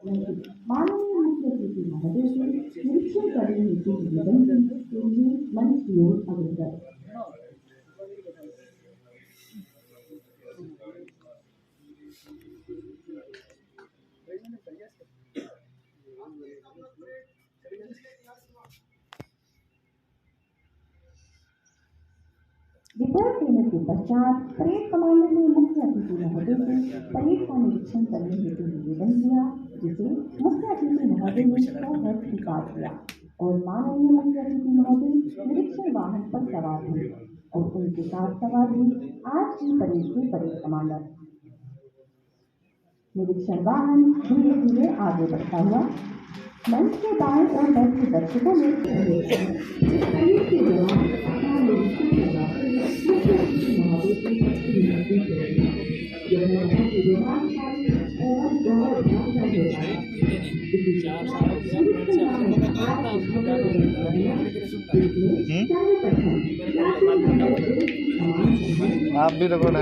माननीय मुख्य अतिथि महोदय से निरीक्षण करने हेतु निवेदन के लिए मंच की ओर अग्रसर। रिपोर्ट देने के पश्चात परेड कमांडर ने मुख्य अतिथि महोदय से परेड का निरीक्षण करने हेतु निवेदन किया, जिसे मुख्य अतिथि महोदय ने सहर्ष स्वीकार किया और माननीय मुख्य अतिथि महोदय निरीक्षण वाहन पर सवार हुए और उनके साथ सवार हुई आज की परेड के परेड कमांडर। निरीक्षण वाहन धीरे धीरे आगे बढ़ता हुआ मंच के बाएं और बैठे दर्शकों में परेड के दौरान अपना निरीक्षण करवाते मुख्य अतिथि महोदय की विनती करेंगे। यह बहुत ही रोमांचकारी और बहुत भावनात्मक होता है। आप भी रखो ना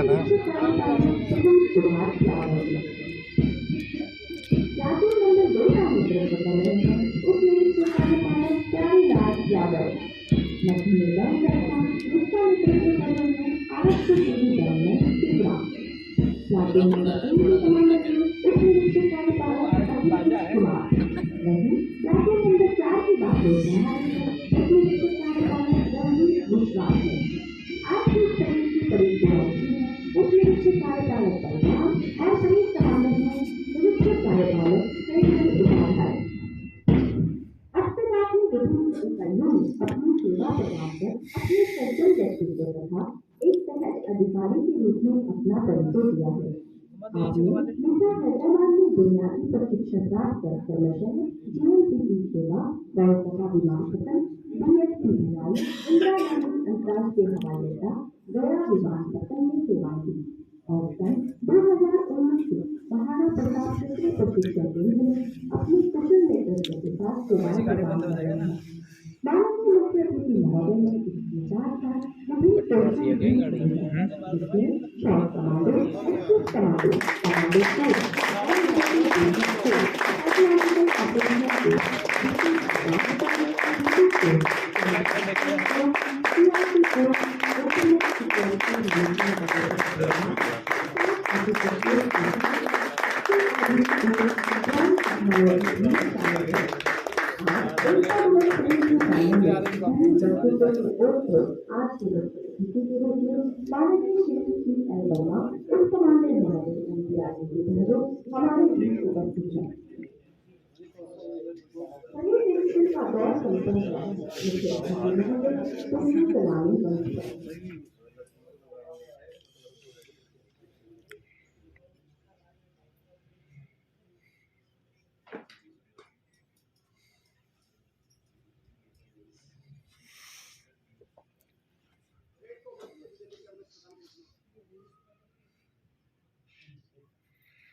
अधिकारी के रूप में अपना परिचय दिया है। हैदराबाद में बुनियादी प्रशिक्षण प्राप्त कर क्रमशः जीएनपीटी सेवा, वायुसेना विमानपत्तन, BSPDI, इंदिरा गांधी अंतर्राष्ट्रीय हवाई अड्डा, गया विमानपत्तन में सेवाएं दी और सन 2019 से महाराणा प्रताप क्षेत्रीय प्रशिक्षण केंद्र में अपनी कुशल नेतृत्व के साथ सेवाएं प्रदान कर रहे हैं। माननीय मुख्य अतिथि महोदय ने इसके साथ साथ विभिन्न प्रोत्साहन जिसमें short commando, axis commando, commando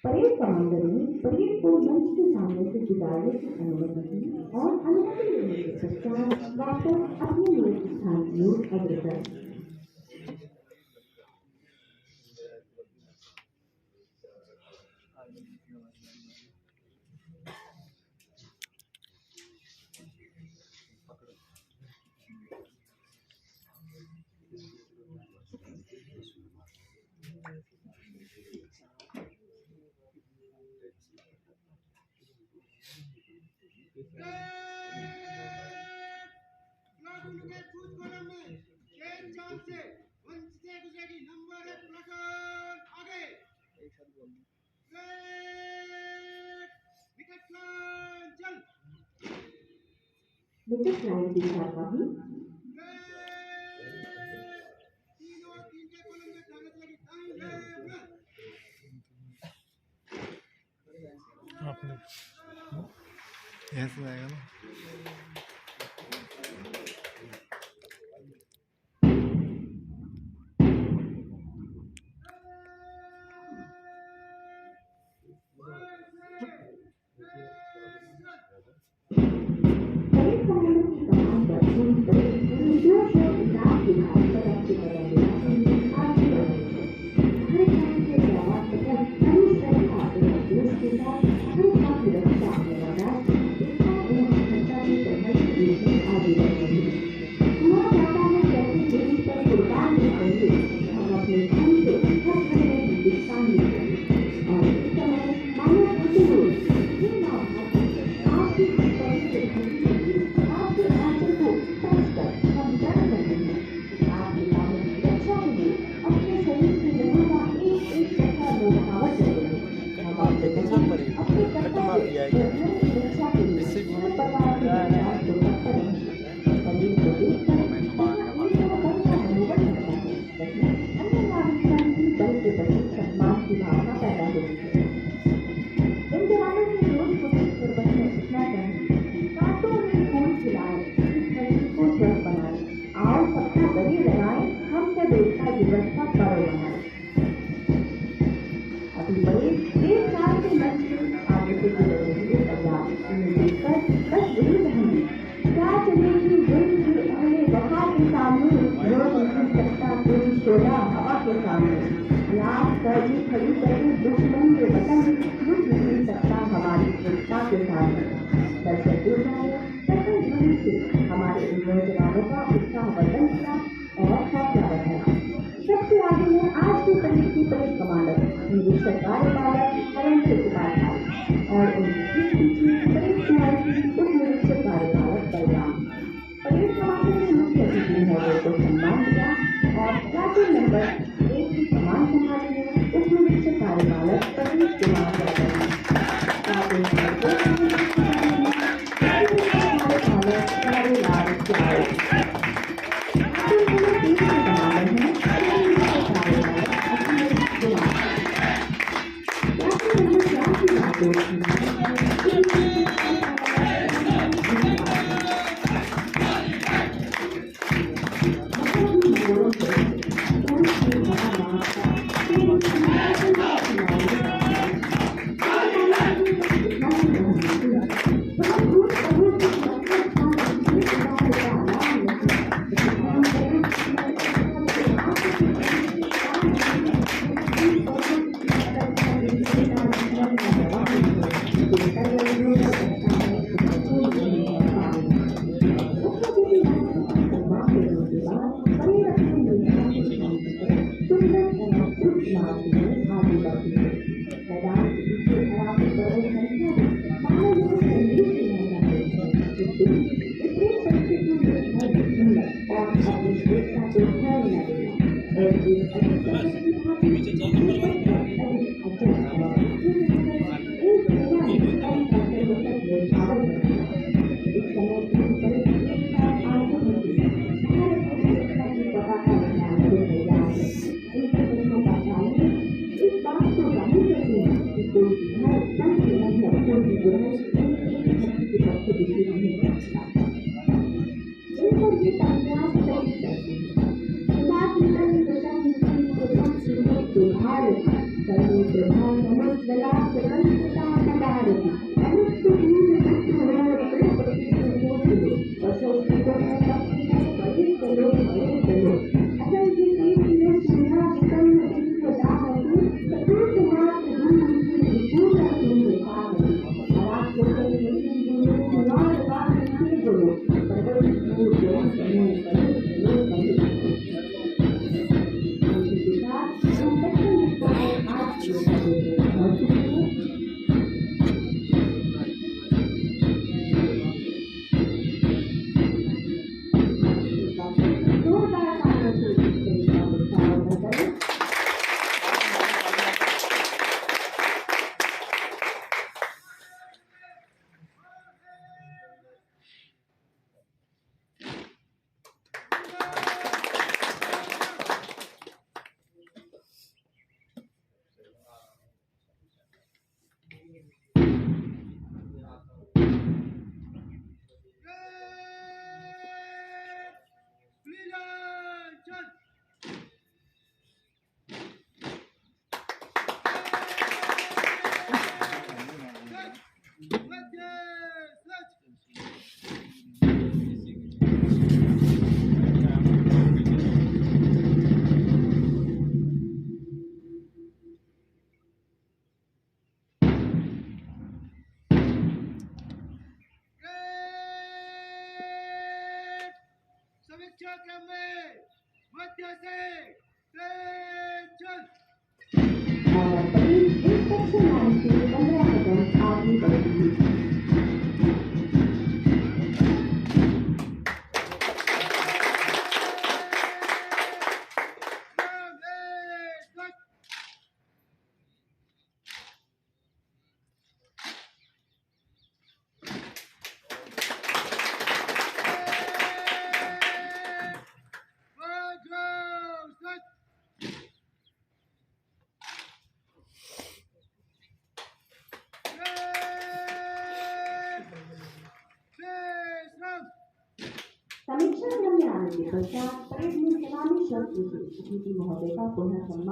parade commander ने परेड को मंच के सामने से गुजारने की अनुमति दी और अनुमति लेने के पश्चात वापस अपने नियत स्थान की ओर अग्रसर। विकेट लाइन की कार्यवाही ऐसे आएगा ना। सुरक्षा के साथ दर्शक देवताओं प्रखर ध्वनि से हमारे इन नौजवानों का उत्साहवर्धन किया और हौसला बढ़ाया। सबसे आगे है आज के परेड की परेड कमांडर निरीक्षक कार्यपालक हरण कुमार और उनकी ठीक पीछे परेड कुमार की उप निरीक्षक कार्यपालक बलराम। परेड कमांडर ने मुख्य अतिथि महोदय को सम्मान दिया और प्लाटून नंबर 1 की कमान संभाली है उप निरीक्षक कार्यपालक प्रदीप कुमार यादव। प्लाटून नंबर 2 की कार्यपालक हरिलाल चावल। प्लाटून नंबर 3 के कमांडर हैं समीक्षा क्रम में मध्य से चल और परेड इंस्पेक्शन लाइन से 15 कदम आगे बढ़ी। समीक्षा क्रम में आने के पश्चात परेड में सलामी शस्त्र से अतिथि महोदय का पुनः सम्मान